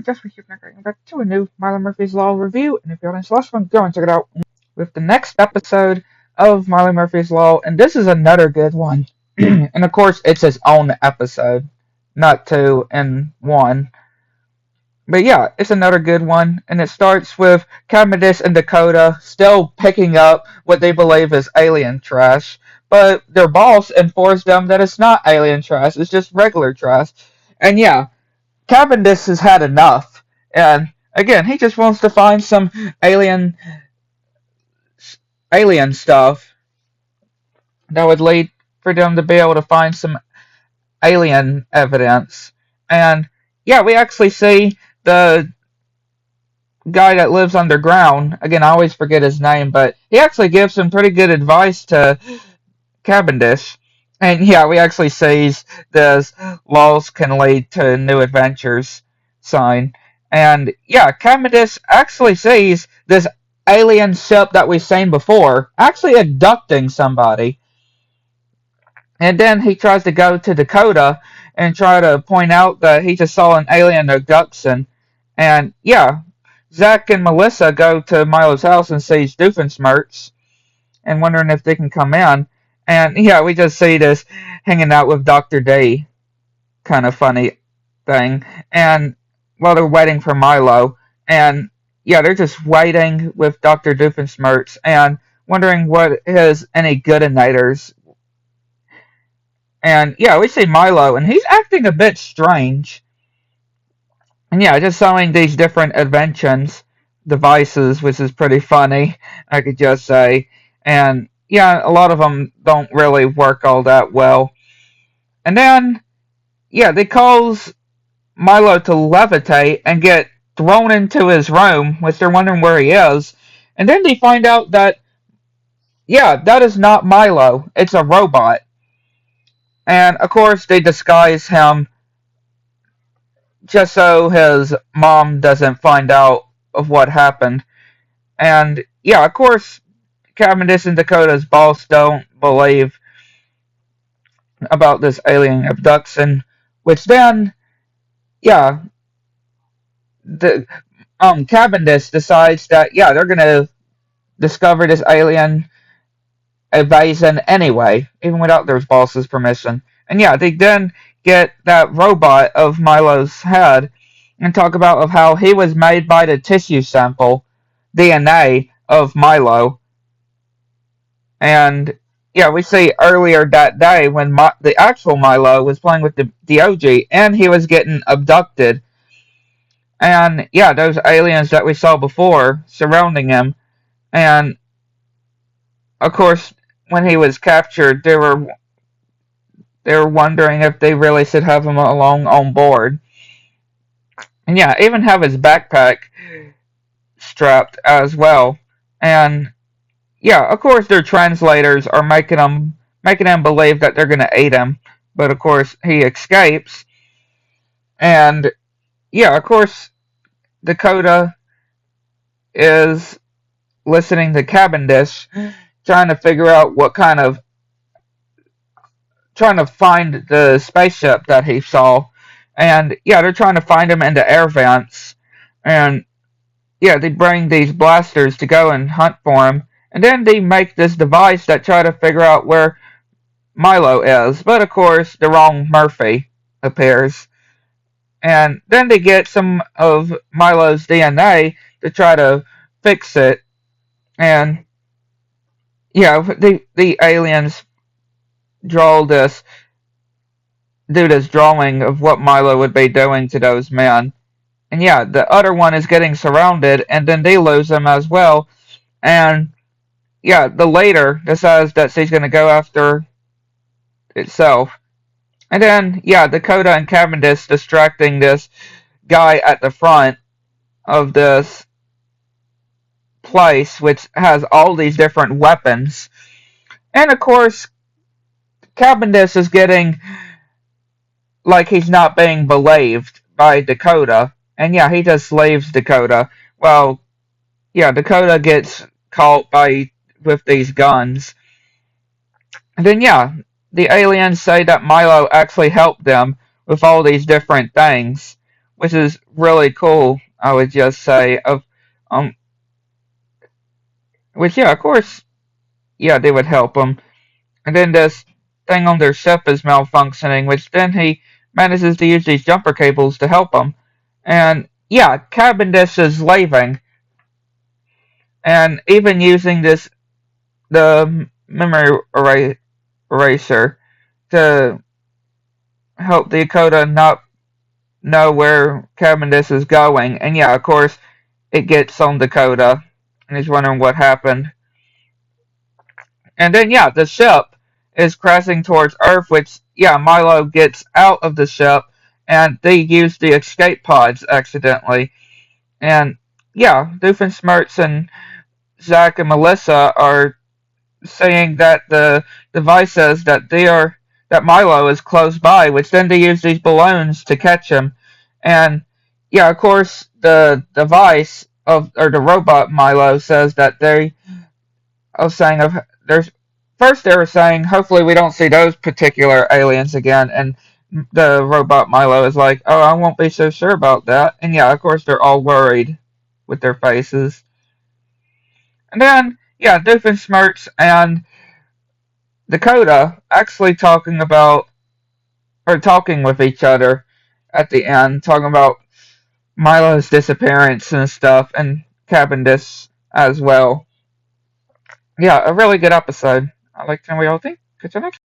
and just we keep getting back to a new Milo Murphy's Law review, and if you haven't seen the last one, go and check it out with the next episode of Milo Murphy's Law, and this is another good one. And of course, it's his own episode, not two in one. But yeah, it's another good one, and it starts with Cavendish and Dakota still picking up what they believe is alien trash, but their boss informs them that it's not alien trash, it's just regular trash. And yeah, Cavendish has had enough, and again, he just wants to find some alien alien stuff that would lead for them to be able to find some alien evidence. And yeah, we actually see the guy that lives underground. Again, I always forget his name, but he actually gives some pretty good advice to Cavendish. And yeah, we actually sees this laws can lead to new adventures sign. And yeah, Cavendish actually sees this alien ship that we've seen before actually abducting somebody. And then he tries to go to Dakota and try to point out that he just saw an alien abduction. And yeah, Zach and Melissa go to Milo's house and sees Doofenshmirtz and wondering if they can come in. And yeah, we just see this hanging out with Dr. D kind of funny thing. And while they're waiting for Milo, and yeah, they're just waiting with Dr. Doofenshmirtz and wondering what his any goodinators. And yeah, we see Milo, and he's acting a bit strange. And yeah, just showing these different inventions, devices, which is pretty funny, I could just say. And yeah, a lot of them don't really work all that well. And then, yeah, they cause Milo to levitate and get thrown into his room, which they're wondering where he is. And then they find out that, yeah, that is not Milo, it's a robot. And of course, they disguise him just so his mom doesn't find out of what happened. And yeah, of course, Cavendish and Dakota's boss don't believe about this alien abduction, which then, yeah, the Cavendish decides that yeah they're gonna discover this alien invasion anyway, even without their boss's permission. And yeah, they then get that robot of Milo's head and talk about of how he was made by the tissue sample DNA of Milo. And yeah, we see earlier that day when the actual Milo was playing with the OG and he was getting abducted. And yeah, those aliens that we saw before surrounding him. And of course, when he was captured, they were wondering if they really should have him along on board. And yeah, even have his backpack strapped as well. And yeah, of course their translators are making him believe that they're gonna aid him. But of course he escapes. And yeah, of course Dakota is listening to Cavendish, trying to figure out trying to find the spaceship that he saw. And yeah, they're trying to find him in the air vents. And yeah, they bring these blasters to go and hunt for him. And then they make this device that try to figure out where Milo is. But of course, the wrong Murphy appears. And then they get some of Milo's DNA to try to fix it. And yeah, the aliens draw this do this drawing of what Milo would be doing to those men. And yeah, the other one is getting surrounded, and then they lose him as well. And yeah, the leader decides that she's going to go after itself. And then, yeah, Dakota and Cavendish distracting this guy at the front of this place, which has all these different weapons. And of course, Cavendish is getting like he's not being believed by Dakota. And yeah, he just leaves Dakota. Well, yeah, Dakota gets caught with these guns. And then yeah, the aliens say that Milo actually helped them with all these different things, which is really cool. I would just say um, which yeah, of course, yeah, they would help him. And then this thing on their ship is malfunctioning, which then he manages to use these jumper cables to help him. And yeah, Cavendish is leaving, and even using the memory eraser to help the Dakota not know where Cavendish is going. And yeah, of course, it gets on Dakota, and he's wondering what happened. And then yeah, the ship is crashing towards Earth, which yeah, Milo gets out of the ship, and they use the escape pods accidentally. And yeah, Doofenshmirtz and Zach and Melissa are saying that the device says that Milo is close by, which then they use these balloons to catch him. And yeah, of course, the device of or the robot Milo says that they I was saying of there's first they were saying hopefully we don't see those particular aliens again, and the robot Milo is like, oh, I won't be so sure about that. And yeah, of course they're all worried with their faces. And then yeah, Doofenshmirtz and Dakota actually talking with each other at the end, talking about Milo's disappearance and stuff, and Cavendish as well. Yeah, a really good episode. I like to know what y'all think. Catch you next.